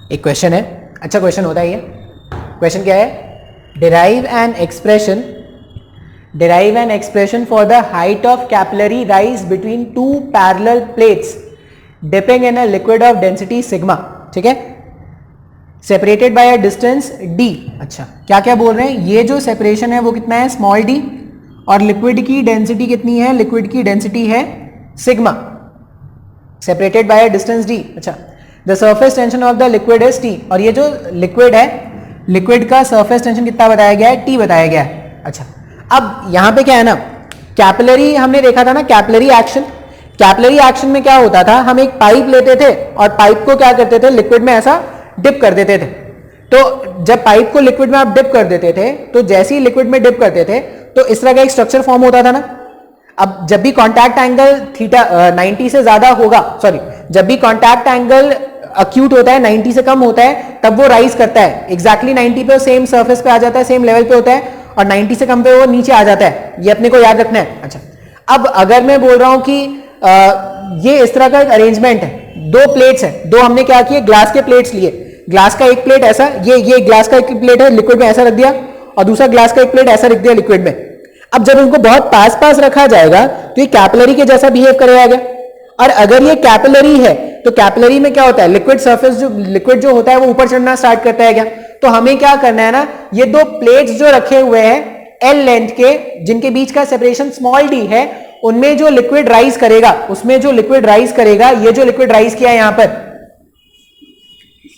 एक क्वेश्चन है, अच्छा क्वेश्चन होता है ये। क्वेश्चन क्या है? Derive an expression for the height of capillary rise between two parallel plates dipping in a liquid of density sigma, ठीक है, separated by a distance d. अच्छा, क्या क्या बोल रहे हैं? ये जो सेपरेशन है वो कितना है? स्मॉल डी, और लिक्विड की डेंसिटी कितनी है? लिक्विड की डेंसिटी है sigma, separated by a distance d. अच्छा, the surface tension of the liquid is T, और ये जो लिक्विड है, लिक्विड का सरफेस टेंशन कितना बताया गया है? टी बताया गया है। अच्छा, अब यहां पे क्या है ना, कैपिलरी हमने देखा था ना, कैपिलरी एक्शन। कैपिलरी एक्शन में क्या होता था? हम एक पाइप लेते थे और पाइप को क्या करते थे? लिक्विड में ऐसा डिप कर देते थे। तो जब पाइप को लिक्विड में आप डिप कर देते थे, तो जैसे ही लिक्विड में डिप करते थे तो इस तरह का एक स्ट्रक्चर फॉर्म होता था ना। अब जब भी कॉन्टैक्ट एंगल थीटा 90 से ज्यादा होगा, सॉरी, जब भी कॉन्टैक्ट एंगल अक्यूट होता है, 90 से कम होता है, तब वो राइज करता है। एग्जैक्टली 90 पे सेम सरफेस पे आ जाता है, सेम लेवल पे होता है, और 90 से कम पे वो नीचे आ जाता है। ये अपने को याद रखना है। अच्छा, अब अगर मैं बोल रहा हूं कि ये इस तरह का एक अरेंजमेंट है, दो प्लेट्स है, दो हमने क्या किए? ग्लास के प्लेट्स लिए। ग्लास का एक प्लेट ऐसा, ये ग्लास का एक प्लेट है, लिक्विड में ऐसा रख दिया, और दूसरा ग्लास का एक प्लेट ऐसा रख दिया लिक्विड में। अब जब इनको बहुत पास पास रखा जाएगा तो ये कैपिलरी के जैसा बिहेव करेगा। और अगर ये कैपिलरी है तो कैपिलरी में क्या होता है? लिक्विड सरफेस जो लिक्विड जो होता है वो ऊपर चढ़ना स्टार्ट करता है क्या? तो हमें क्या करना है ना, ये दो प्लेट्स जो रखे हुए हैं एल लेंथ के, जिनके बीच का सेपरेशन स्मॉल डी है, उनमें जो लिक्विड राइज करेगा, उसमें जो लिक्विड राइज करेगा, ये जो लिक्विड राइज किया है यहां पर,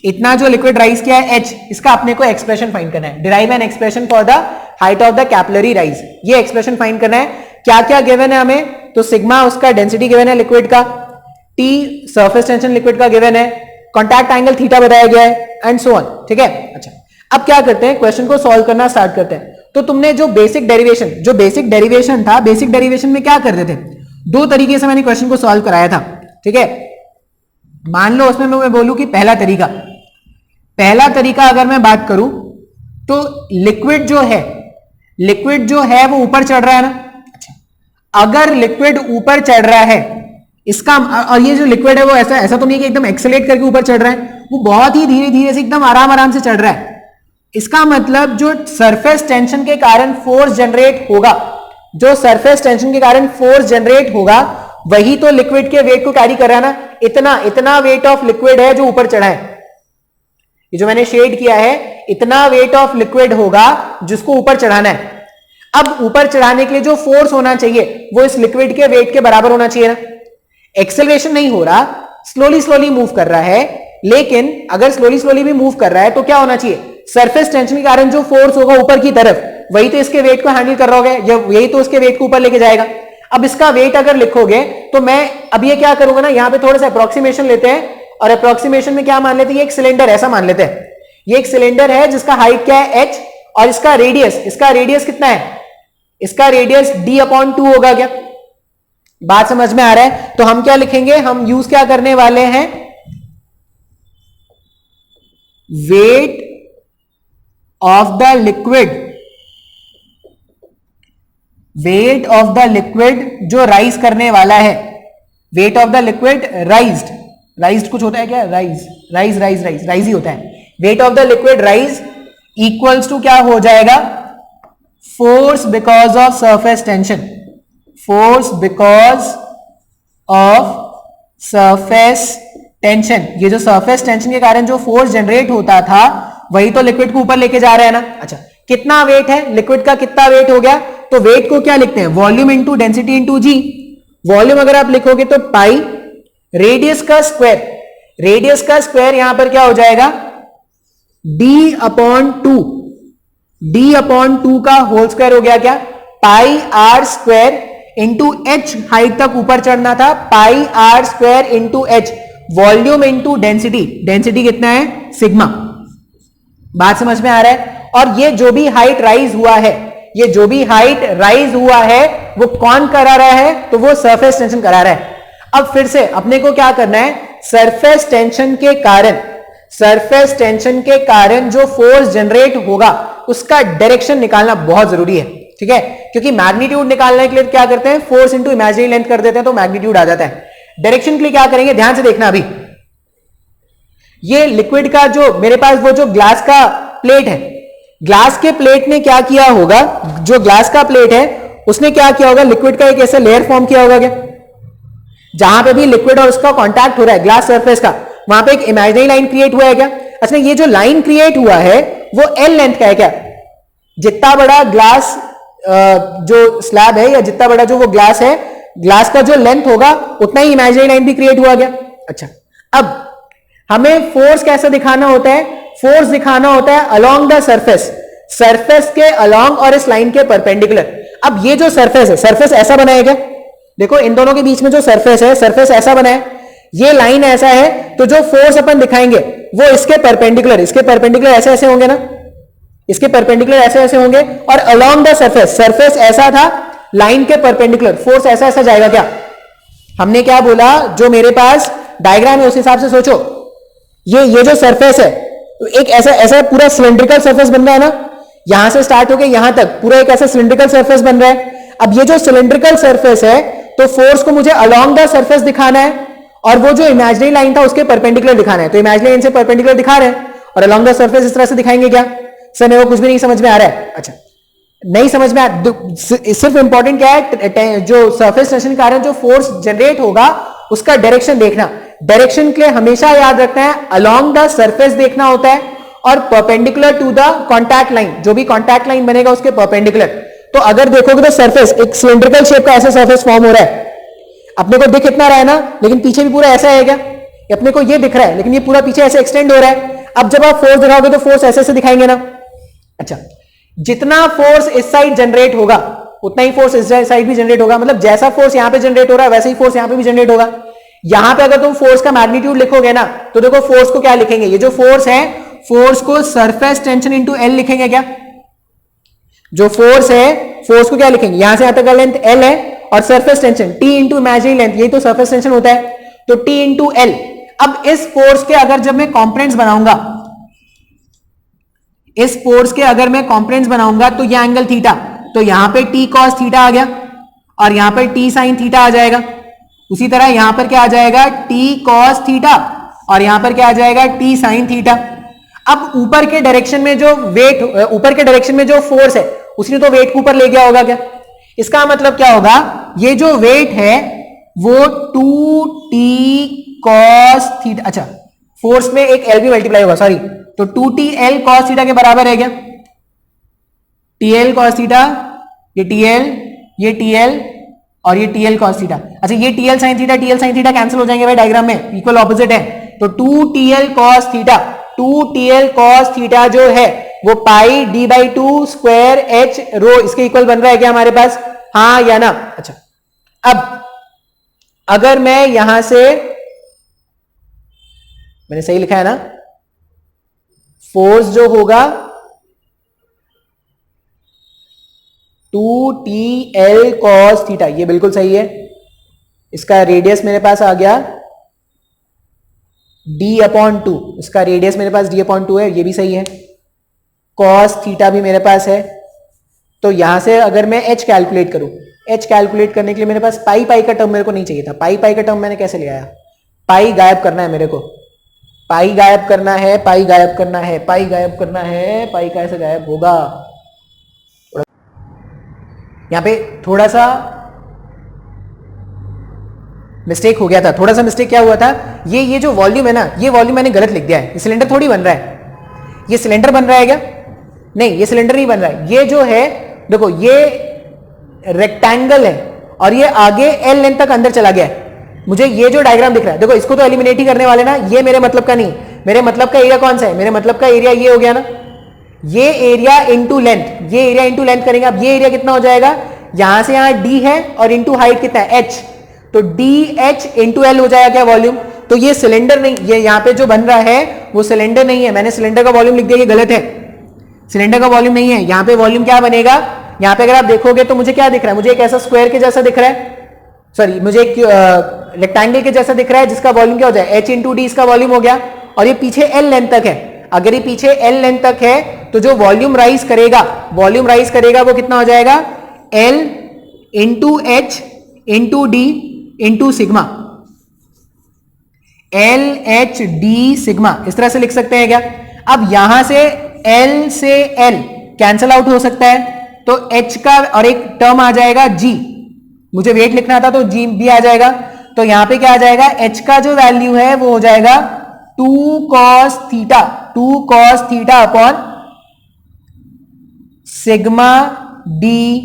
इतना जो लिक्विड राइज किया है H, इसका अपने को एक्सप्रेशन फाइंड करना है। Derive an expression for the height of the capillary rise, ये एक्सप्रेशन फाइंड करना है। क्या क्या गिवन है हमें? तो सिग्मा उसका डेंसिटी गिवन है लिक्विड का, T सरफेस टेंशन लिक्विड का गिवन है, कॉन्टैक्ट एंगल थीटा बताया गया है, एंड सो ऑन, ठीक है। अच्छा, अब क्या करते हैं? क्वेश्चन को सॉल्व करना स्टार्ट करते हैं। तो तुमने जो बेसिक डेरिवेशन था, बेसिक डेरिवेशन में क्या करते थे? दो तरीके से मैंने क्वेश्चन को सॉल्व कराया था, ठीक है। मान लो उसमें मैं बोलूं कि पहला तरीका अगर मैं बात करूं तो लिक्विड जो है वो ऊपर चढ़ रहा है ना। अच्छा, अगर लिक्विड ऊपर चढ़ रहा है, इसका, और ये जो लिक्विड है वो ऐसा तो नहीं कि एकदम एक्सेलेरेट करके ऊपर चढ़ रहा है, वो बहुत ही धीरे धीरे से एकदम आराम से चढ़ रहा है। इसका मतलब जो सरफेस टेंशन के कारण फोर्स जनरेट होगा, वही तो लिक्विड के वेट को कैरी कर रहा है ना। इतना वेट ऑफ लिक्विड है जो ऊपर चढ़ा है, ये जो मैंने शेड किया है, इतना वेट ऑफ लिक्विड होगा जिसको ऊपर चढ़ाना है। अब ऊपर चढ़ाने के लिए जो फोर्स होना चाहिए वो इस लिक्विड के वेट के बराबर होना चाहिए ना। एक्सेलरेशन नहीं हो रहा, स्लोली मूव कर रहा है, लेकिन अगर स्लोली भी मूव कर रहा है तो क्या होना चाहिए? सरफेस टेंशन के कारण जो फोर्स होगा ऊपर की तरफ, वही तो इसके वेट को हैंडल कर रहा होगा, यही तो उसके वेट को ऊपर लेके जाएगा। अब इसका वेट अगर लिखोगे तो मैं अब ये क्या करूंगा ना, यहां पे थोड़ा सा अप्रोक्सीमेशन लेते हैं, और अप्रोक्सीमेशन में क्या मान लेते हैं? ये एक सिलेंडर ऐसा मान लेते हैं, ये एक सिलेंडर है जिसका हाइट क्या है? h, और इसका रेडियस कितना है? इसका रेडियस d/2 होगा क्या? बात समझ में आ रहा है? तो हम क्या लिखेंगे? हम यूज क्या करने वाले हैं? वेट ऑफ द लिक्विड जो राइज करने वाला है, weight of the liquid raised कुछ होता है क्या? राइज ही होता है। Weight of the liquid rise equals to क्या हो जाएगा? Force because of surface tension, ये जो सरफेस टेंशन के कारण जो फोर्स जनरेट होता था, वही तो लिक्विड को ऊपर लेके जा रहा है ना। अच्छा, कितना वेट है लिक्विड का? कितना वेट हो गया? तो वेट को क्या लिखते हैं? वॉल्यूम इंटू डेंसिटी इंटू जी। वॉल्यूम अगर आप लिखोगे तो पाई, रेडियस का स्क्वायर यहां पर क्या हो जाएगा? d/2 का होल स्क्वायर हो गया क्या? Pi r square into h, height तक ऊपर चढ़ना था, pi r square into h, volume into density कितना है? सिग्मा। बात समझ में आ रहा है? और ये जो भी हाइट राइज हुआ है वो कौन करा रहा है? तो वो सरफेस टेंशन करा रहा है। अब फिर से अपने को क्या करना है? सरफेस टेंशन के कारण जो फोर्स जनरेट होगा उसका डायरेक्शन निकालना बहुत जरूरी है, ठीक है। क्योंकि मैग्नीट्यूड निकालने के लिए क्या करते हैं? फोर्स इंटू इमेजिनरी लेंथ कर देते हैं तो मैग्नीट्यूड आ जाता है। डायरेक्शन के लिए क्या करेंगे? ध्यान से देखना। अभी ये लिक्विड का जो मेरे पास वो जो ग्लास का प्लेट है, ग्लास के प्लेट ने क्या किया होगा, जो ग्लास का प्लेट है उसने क्या किया होगा, लिक्विड का एक ऐसा लेयर फॉर्म किया होगा क्या, जहां पे भी लिक्विड और उसका कांटेक्ट हो रहा है ग्लास सरफेस का, वहां पे एक इमेजिनरी लाइन क्रिएट हुआ है क्या? अच्छा, ये जो लाइन क्रिएट हुआ है वो एल लेंथ का है क्या? जितना बड़ा ग्लास जो स्लैब है या जितना बड़ा जो वो ग्लास है, ग्लास का जो लेंथ होगा उतना ही इमेजिनरी लाइन भी क्रिएट हुआ गया। अच्छा, अब हमें फोर्स कैसे दिखाना होता है? फोर्स दिखाना होता है अलोंग द सरफेस, सरफेस के अलोंग और इस लाइन के परपेंडिकुलर। अब ये जो सरफेस है, सरफेस ऐसा बना है क्या? देखो इन दोनों के बीच में जो सरफेस है, सरफेस ऐसा बना है, ये लाइन ऐसा है, तो जो फोर्स अपन दिखाएंगे वो इसके परपेंडिकुलर, इसके परपेंडिकुलर ऐसे ऐसे होंगे ना, इसके परपेंडिकुलर ऐसे ऐसे होंगे, और अलोंग द सरफेस, सरफेस ऐसा था, लाइन के परपेंडिकुलर फोर्स ऐसा ऐसा जाएगा क्या? हमने क्या बोला, जो मेरे पास डायग्राम है उस हिसाब से सोचो। ये जो सरफेस है तो एक ऐसा ऐसा पूरा सिलेंड्रिकल सरफेस बन रहा है ना, यहां से स्टार्ट होकर यहां तक पूरा एक ऐसा सिलेंड्रिकल सरफेस बन रहा है। अब ये जो सिलेंड्रिकल सरफेस है तो फोर्स को मुझे अलोंग द सरफेस दिखाना है, और वो जो इमेजिनरी लाइन था उसके परपेंडिकुलर दिखाना है, तो इमेजिनरी लाइन से परपेंडिकुलर दिखा रहे हैं और अलोंग द सरफेस इस तरह से दिखाएंगे क्या? सर मेरे को कुछ भी नहीं समझ में आ रहा है। अच्छा, नहीं समझ में आ, सिर्फ इंपॉर्टेंट क्या है, जो सरफेस टेंशन के कारण जो फोर्स जनरेट होगा उसका डायरेक्शन देखना। डायरेक्शन के लिए हमेशा याद रखना है अलोंग द सरफेस देखना होता है और perpendicular to the contact line, जो भी कॉन्टैक्ट लाइन बनेगा उसके परपेंडिकुलर। तो अगर देखोगे तो सरफेस एक सिलेंड्रिकल शेप का ऐसा सरफेस फॉर्म हो रहा है, अपने को दिख इतना रहा है ना, लेकिन पीछे भी पूरा ऐसा है क्या? अपने को ये दिख रहा है लेकिन ये पूरा पीछे ऐसे एक्सटेंड हो रहा है। अब जब आप फोर्स दिखाओगे तो फोर्स ऐसे ऐसे दिखाएंगे ना। अच्छा, जितना फोर्स इस साइड जनरेट होगा उतना ही फोर्स इस साइड भी जनरेट होगा, मतलब जैसा फोर्स यहां पे जनरेट हो रहा है वैसे ही फोर्स यहां पे भी जनरेट होगा। यहां पे अगर तुम फोर्स का मैग्नीट्यूड लिखोगे ना तो देखो फोर्स को क्या लिखेंगे, ये जो फोर्स है फोर्स को सरफेस टेंशन इंटू एल लिखेंगे क्या? जो फोर्स है फोर्स को क्या लिखेंगे, यहां से यहां तक का लेंथ एल है और surface tension T into imaginary length, यही तो सरफेस टेंशन होता है, तो टी इंटू एल। अब इस फोर्स के अगर जब मैं कॉम्पोनेंट्स बनाऊंगा, इस फोर्स के अगर मैं कॉम्पोनेंट्स बनाऊंगा तो ये एंगल थीटा, तो यहां पे टी कॉस थीटा आ गया और यहां पर टी साइन थीटा आ जाएगा। उसी तरह यहां पर क्या आ जाएगा, टी कॉस थीटा, और यहां पर क्या आ जाएगा, टी साइन थीटा। अब ऊपर के डायरेक्शन में जो वेट, ऊपर के डायरेक्शन में जो फोर्स है उसने तो वेट को ऊपर ले गया होगा क्या? इसका मतलब क्या होगा, ये जो वेट है वो 2t cos थीटा, अच्छा फोर्स में एक एल भी मल्टीप्लाई होगा, सॉरी, तो 2tl cos थीटा के बराबर है क्या? tl cos थीटा, ये tl और ये tl cos थीटा। अच्छा, ये tl sin थीटा कैंसिल हो जाएंगे भाई, डायग्राम में इक्वल ऑपोजिट है, तो 2tl cos theta, 2tl cos theta जो है वो पाई d बाई 2 स्क्वायर h रो इसके इक्वल बन रहा है क्या हमारे पास, हाँ या ना? अच्छा, अब अगर मैं यहां से, मैंने सही लिखा है ना, फोर्स जो होगा 2tl cos थीटा, ये बिल्कुल सही है, इसका रेडियस मेरे पास आ गया d/2, इसका रेडियस मेरे पास d/2 है, ये भी सही है। cos थीटा भी मेरे पास है, तो यहां से अगर मैं h कैलकुलेट करूं, h कैलकुलेट करने के लिए मेरे पास पाई का टर्म मेरे को नहीं चाहिए था, पाई का टर्म मैंने कैसे ले आया, पाई गायब करना है मेरे को, पाई गायब करना है, पाई गायब करना है, पाई गायब करना है, पाई कैसे गायब होगा? यहां पे थोड़ा सा मिस्टेक हो गया था, थोड़ा सा मिस्टेक क्या हुआ था, ये जो वॉल्यूम है ना, ये वॉल्यूम मैंने गलत लिख दिया है, ये सिलेंडर थोड़ी बन रहा है, ये सिलेंडर बन रहा है क्या? नहीं, ये सिलेंडर नहीं बन रहा है, ये जो है देखो ये रेक्टेंगल है और ये आगे एल लेंथ तक अंदर चला गया है। मुझे ये जो डायग्राम दिख रहा है, देखो इसको तो एलिमिनेट ही करने वाले ना, ये मेरे मतलब का नहीं, मेरे मतलब का एरिया कौन सा है, मेरे मतलब का एरिया ये हो गया ना, ये एरिया इंटू लेंथ, ये एरिया इंटू लेंथ करेंगे। अब ये एरिया कितना हो जाएगा, यहां से यहां d है और इंटू हाइट कितना है h, तो dh इंटू एल हो जाएगा क्या वॉल्यूम? तो ये सिलेंडर नहीं, ये यहां पे जो बन रहा है वो सिलेंडर नहीं है, मैंने सिलेंडर का वॉल्यूम लिख दिया, ये गलत है, सिलेंडर का वॉल्यूम नहीं है। यहां पे वॉल्यूम क्या बनेगा, यहां पे अगर आप देखोगे तो मुझे क्या दिख रहा है, मुझे एक ऐसा स्क्वायर के जैसा दिख रहा है, सॉरी मुझे एक रेक्टेंगल के जैसा दिख रहा है जिसका वॉल्यूम क्या हो जाए, h इंटू डी इसका वॉल्यूम हो गया, और ये पीछे l लेंथ तक है। अगर ये पीछे l लेंथ तक है तो जो वॉल्यूम राइज करेगा वो कितना हो जाएगा, l into h into D into sigma. L H D sigma, इस तरह से लिख सकते हैं क्या? अब यहां से एल से एल कैंसल आउट हो सकता है, तो एच का और एक टर्म आ जाएगा जी, मुझे वेट लिखना था तो जी भी आ जाएगा, तो यहां पे क्या आ जाएगा, एच का जो वैल्यू है वो हो जाएगा 2 cos theta upon sigma D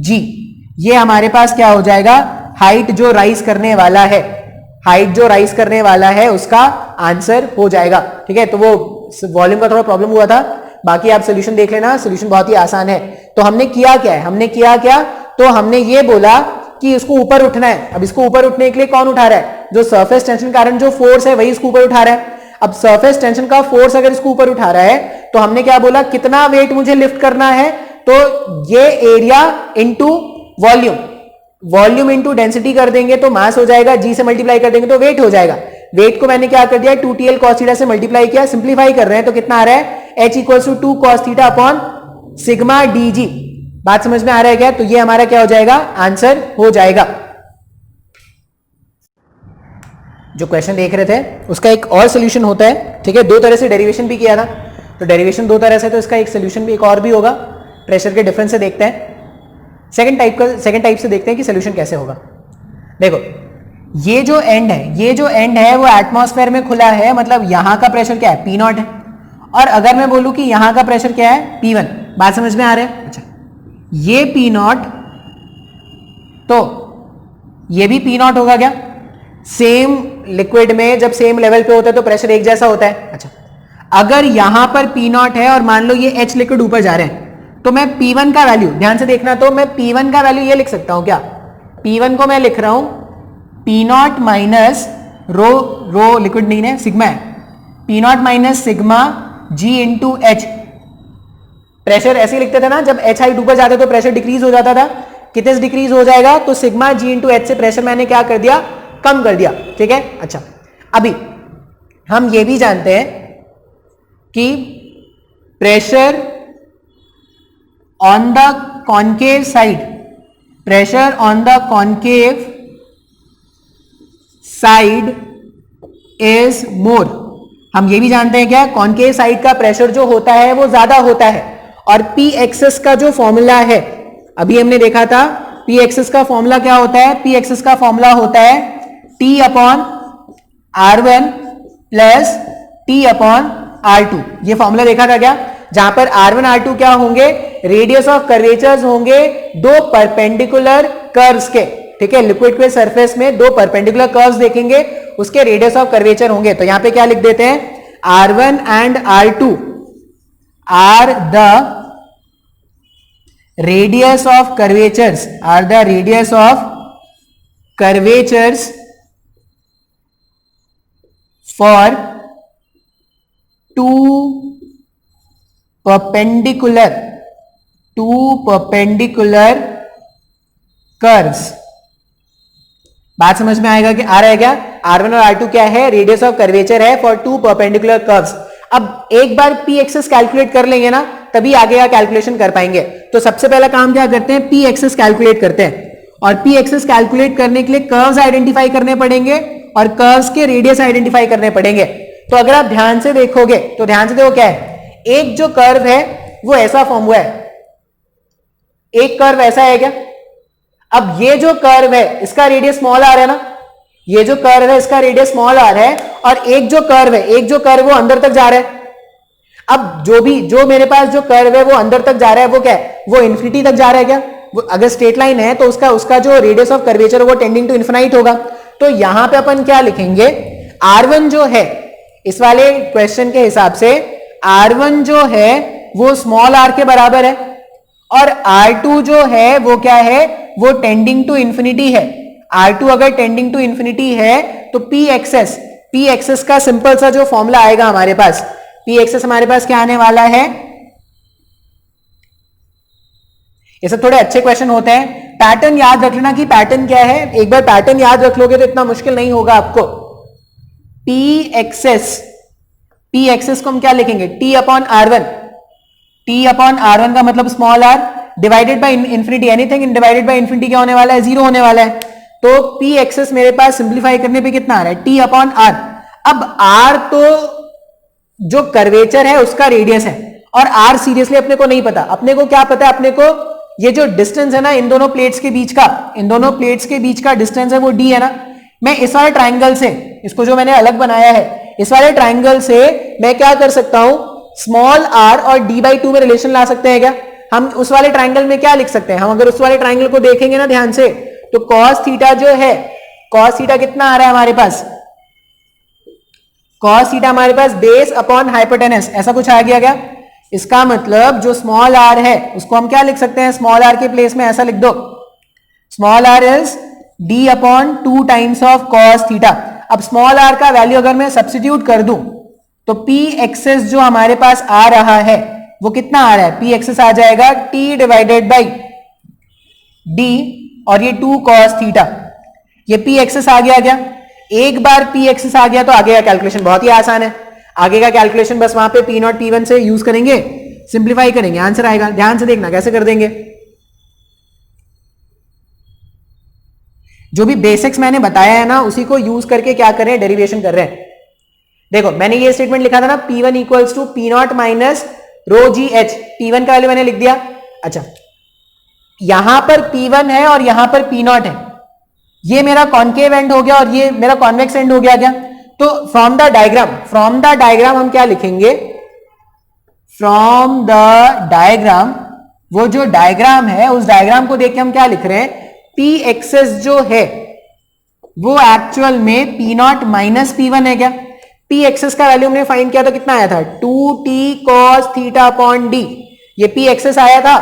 जी। ये हमारे पास क्या हो जाएगा, हाइट जो राइज करने वाला है, हाइट जो राइज करने वाला है उसका आंसर हो जाएगा। ठीक है, तो वो वॉल्यूम का थोड़ा प्रॉब्लम हुआ था, बाकी आप सोल्यूशन देख लेना, सोल्यूशन बहुत ही आसान है। तो हमने किया क्या है, हमने किया क्या, तो हमने ये बोला कि इसको ऊपर उठना है। अब इसको ऊपर उठने के लिए कौन उठा रहा है, जो सरफेस टेंशन के कारण जो फोर्स है वही इसको ऊपर उठा रहा है। अब सरफेस टेंशन का फोर्स अगर इसको ऊपर उठा रहा है तो हमने क्या बोला, कितना वेट मुझे लिफ्ट करना है, तो ये area into volume, volume into density कर देंगे तो मास हो जाएगा, जी से मल्टीप्लाई कर देंगे तो वेट हो जाएगा। वेट को मैंने क्या कर दिया, 2TL cos थीटा से मल्टीप्लाई किया, सिंप्लीफाई कर रहे हैं तो कितना आ रहा है, H equals to 2 cos theta upon sigma D G. बात समझ में आ रहा है क्या? तो ये हमारा क्या हो जाएगा, आंसर हो जाएगा। जो क्वेश्चन देख रहे थे उसका एक और सोल्यूशन होता है। ठीक है, दो तरह से डेरिवेशन भी किया था, तो डेरिवेशन दो तरह से, तो इसका एक सोल्यूशन भी एक और भी होगा, प्रेशर के डिफरेंस से देखते हैं। सेकंड टाइप से देखते हैं कि सोल्यूशन कैसे होगा। देखो ये जो एंड है वो एटमॉस्फेयर में खुला है, मतलब यहां का प्रेशर क्या है, P0 है, और अगर मैं बोलूं कि यहां का प्रेशर क्या है, P1। बात समझ में आ रहा है? अच्छा, ये P0 तो ये भी P0 होगा क्या? सेम लिक्विड में जब सेम लेवल पे होता है तो प्रेशर एक जैसा होता है। अच्छा, अगर यहां पर P0 है और मान लो ये H लिक्विड ऊपर जा रहे हैं, तो मैं P1 का वैल्यू, ध्यान से देखना, तो मैं P1 का वैल्यू ये लिख सकता हूं क्या, P1 को मैं लिख रहा हूं P0 माइनस रो लिक्विड नहीं है, सिग्मा है, P0 minus sigma G into H. Pressure ऐसे लिखते थे ना, जब H हाइट ऊपर जाता तो प्रेशर डिक्रीज हो जाता था, कितने से डिक्रीज हो जाएगा, तो सिग्मा G इंटू एच से प्रेशर मैंने क्या कर दिया, कम कर दिया। ठीक है, अच्छा अभी हम ये भी जानते हैं कि pressure on the concave side, pressure on the concave side is more. हम ये भी जानते हैं क्या, कॉन्केव साइड का प्रेशर जो होता है वो ज्यादा होता है, और पी एक्सेस का जो फॉर्मूला है, अभी हमने देखा था पी एक्सेस का फॉर्मूला क्या होता है, पी एक्सेस का फॉर्मूला होता है T upon R1 plus T upon R2। ये फॉर्मूला देखा था क्या, जहां पर R1 R2 क्या होंगे, रेडियस ऑफ कर्वेचर्स होंगे दो परपेंडिकुलर कर्व्स के। ठीक है, लिक्विड के सरफेस में दो परपेंडिकुलर कर्व्स देखेंगे, उसके रेडियस ऑफ कर्वेचर होंगे। तो यहां पे क्या लिख देते हैं, R1 and R2 are the radius of curvatures, are the radius of curvatures for two perpendicular curves. बात समझ में आएगा कि आ रहा है क्या, R1 और R2 क्या है, रेडियस ऑफ कर्वेचर है फॉर टू परपेंडिकुलर कर्व्स। अब एक बार पी एक्सेस कैलकुलेट कर लेंगे ना, तभी आगे का कैलकुलेशन कर पाएंगे। तो सबसे पहला काम क्या करते हैं, पी एक्सेस कैलकुलेट करते हैं, और पी एक्सेस कैलकुलेट करने के लिए कर्व्स आइडेंटिफाई करने पड़ेंगे और कर्व्स के रेडियस आइडेंटिफाई करने पड़ेंगे। तो अगर आप ध्यान से देखोगे तो ध्यान से देखो क्या है, एक जो कर्व है वो ऐसा फॉर्म हुआ है, एक कर्व ऐसा है क्या। अब ये जो कर्व है इसका रेडियस स्मॉल आर है ना, ये जो कर्व है इसका रेडियस स्मॉल आर है, और एक जो कर्व है, एक जो कर्व वो अंदर तक जा रहा है। अब जो मेरे पास जो कर्व है वो अंदर तक जा रहा है, वो क्या है, वो इन्फिनिटी तक जा रहा है क्या। वो अगर स्ट्रेट लाइन है तो उसका जो रेडियस ऑफ कर्वेचर वो टेंडिंग टू इन्फिनाइट होगा। तो यहां पे अपन क्या लिखेंगे, R1 जो है इस वाले क्वेश्चन के हिसाब से R1 जो है वो स्मॉल r के बराबर है, और R2 जो है वो क्या है, वो टेंडिंग टू इंफिनिटी है। R2 अगर टेंडिंग टू इंफिनिटी है तो P एक्सेस का सिंपल सा जो फॉर्मूला आएगा हमारे पास, P एक्सेस हमारे पास क्या आने वाला है, ये सब थोड़े अच्छे क्वेश्चन होते हैं, पैटर्न याद रख लेना कि पैटर्न क्या है। एक बार पैटर्न याद रख लोगे तो इतना मुश्किल नहीं होगा आपको। P एक्सेस को हम क्या लिखेंगे, T अपॉन R1 का मतलब small r divided by infinity, anything in divided by infinity क्या होने वाला है, जीरो होने वाला है। तो P एक्सेस मेरे पास सिंप्लीफाई करने पे कितना आ रहा है, T अपॉन R। अब r तो जो कर्वेचर है उसका रेडियस है, और r सीरियसली अपने को नहीं पता। अपने को क्या पता है? अपने को ये जो डिस्टेंस है ना इन दोनों प्लेट्स के बीच का, इन दोनों प्लेट्स के बीच का डिस्टेंस है वो d है ना। मैं इस वाले ट्राइंगल से, इसको जो मैंने अलग बनाया है, इस वाले ट्राइंगल से मैं क्या कर सकता हूं, स्मॉल r और d/2 में रिलेशन ला सकते हैं क्या? हम उस वाले ट्राइंगल में क्या लिख सकते हैं? हम अगर उस वाले ट्राइंगल को देखेंगे ना ध्यान से, तो cos थीटा जो है, cos थीटा कितना आ रहा है हमारे पास? cos थीटा हमारे पास बेस अपॉन हाइपोटेनस, ऐसा कुछ आ गया क्या? इसका मतलब जो स्मॉल r है उसको हम क्या लिख सकते हैं? स्मॉल r के प्लेस में ऐसा लिख दो, small r is d upon 2 times of cos theta. अब स्मॉल r का वैल्यू अगर मैं सब्स्टिट्यूट कर दूं तो p एक्सेस जो हमारे पास आ रहा है वो कितना आ रहा है? p एक्सेस आ जाएगा t डिवाइडेड बाई d, और ये 2 cos थीटा, ये p एक्सेस आ गया क्या? एक बार p एक्सेस आ गया तो आगे का कैलकुलेशन बहुत ही आसान है। आगे का कैलकुलेशन बस वहां पे p0 p1 से यूज करेंगे, सिंप्लीफाई करेंगे, आंसर आएगा। ध्यान से देखना कैसे कर देंगे। जो भी बेसिक्स मैंने बताया है ना उसी को यूज करके क्या कर रहे हैं? डेरिवेशन कर रहे हैं। देखो मैंने ये स्टेटमेंट लिखा था ना, P1 equals to P0 minus rho ji H, P1 का वैल्यू मैंने लिख दिया। अच्छा, यहां पर P1 है और यहां पर P0 है, ये मेरा कॉन्केव एंड हो गया और ये मेरा कॉन्वेक्स एंड हो गया क्या? तो फ्रॉम द डायग्राम हम क्या लिखेंगे? फ्रॉम द डायग्राम, वो जो डायग्राम है उस डायग्राम को देख के हम क्या लिख रहे हैं? P एक्सेस जो है वो एक्चुअल में P0 माइनस P1 है क्या? P एक्सेस का वैल्यू हमने फाइंड किया तो कितना आया था? 2t cos theta upon d, ये P एक्सेस आया था।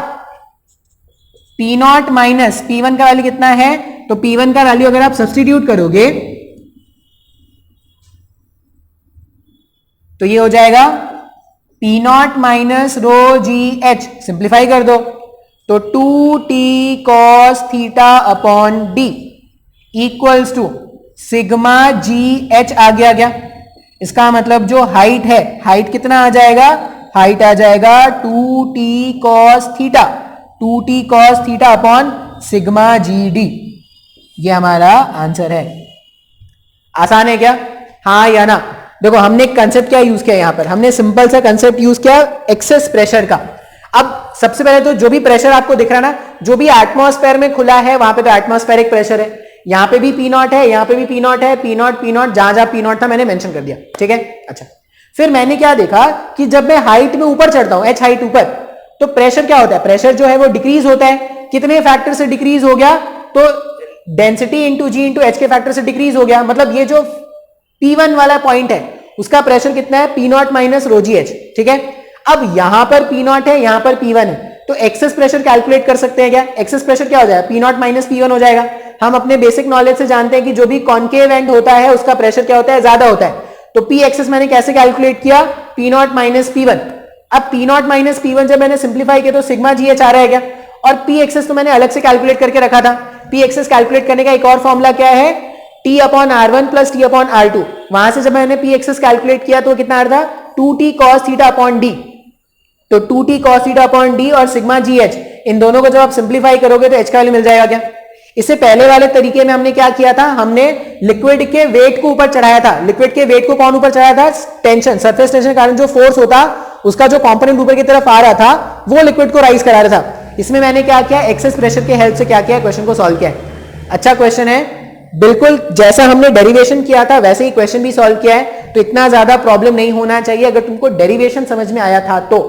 P0 माइनस P1 का वैल्यू कितना है? तो P1 का वैल्यू अगर आप सब्स्टिट्यूट करोगे तो ये हो जाएगा P0 माइनस रो जी एच, सिंप्लीफाई कर दो तो 2t cos theta upon d equals to sigma g h आ गया क्या? इसका मतलब जो हाइट है, हाइट कितना आ जाएगा? हाइट आ जाएगा 2t cos theta, 2t cos theta upon sigma G D. ये हमारा आंसर है। आसान है क्या? हाँ या ना? देखो हमने एक कंसेप्ट क्या यूज किया यहां पर? हमने सिंपल सा कंसेप्ट यूज किया एक्सेस प्रेशर का। अब सबसे पहले तो जो भी प्रेशर आपको दिख रहा है ना, जो भी एटमॉस्फेयर में खुला है वहां पे तो एटमॉस्फेरिक प्रेशर है, यहां पे भी P0 है, यहां पे भी P0 है, P0 जहां जहां P0 था मैंने मेंशन कर दिया, ठीक है। अच्छा, फिर मैंने क्या देखा कि जब मैं हाइट में ऊपर चढ़ता हूं, h हाइट ऊपर, तो प्रेशर क्या होता है? प्रेशर जो है वो डिक्रीज होता है। कितने फैक्टर से डिक्रीज हो गया? तो डेंसिटी इंटू जी इंटू एच के फैक्टर से डिक्रीज हो गया। मतलब ये जो P1 वाला पॉइंट है उसका प्रेशर कितना है? P0 माइनस रो जी एच, ठीक है। अब यहां पर P0 है, यहां पर P1 है, तो एक्सेस प्रेशर कैलकुलेट कर सकते हैं क्या? एक्सेस प्रेशर क्या हो जाएगा? P0 माइनस P1 हो जाएगा। हम अपने बेसिक नॉलेज से जानते हैं कि जो भी कॉन्केव एंड होता है उसका प्रेशर क्या होता है? ज्यादा होता है। तो P एक्सेस मैंने कैसे कैलकुलेट किया? P0 minus P1। अब P0 माइनस P1 जब मैंने सिंप्लीफाई किया तो सिग्मा जी एच आ रहा है क्या? और P एक्सेस तो मैंने अलग से कैलकुलेट करके रखा था। P एक्सेस कैलकुलेट करने का एक और फॉर्मूला क्या है? T upon R1 plus T upon R2। वहां से जब मैंने P एक्सेस कैलकुलेट किया तो कितना आ रहा था? 2t cos theta upon d। तो 2t cos theta upon d और सिग्मा जी एच, इन दोनों को जब आप सिंप्लीफाई करोगे तो h का वैल्यू मिल जाएगा क्या? इससे पहले वाले तरीके में हमने क्या किया था? हमने लिक्विड के वेट को ऊपर चढ़ाया था। लिक्विड के वेट को कौन ऊपर चढ़ाया था? टेंशन, सरफेस टेंशन के कारण जो फोर्स होता उसका जो कंपोनेंट ऊपर की तरफ आ रहा था वो लिक्विड को राइज करा रहा था। इसमें मैंने क्या किया? एक्सेस प्रेशर के हेल्प से क्या किया? क्वेश्चन को सॉल्व किया है। अच्छा क्वेश्चन है, बिल्कुल जैसा हमने डेरिवेशन किया था वैसे ही क्वेश्चन भी सॉल्व किया है, तो इतना ज्यादा प्रॉब्लम नहीं होना चाहिए अगर तुमको डेरिवेशन समझ में आया था तो।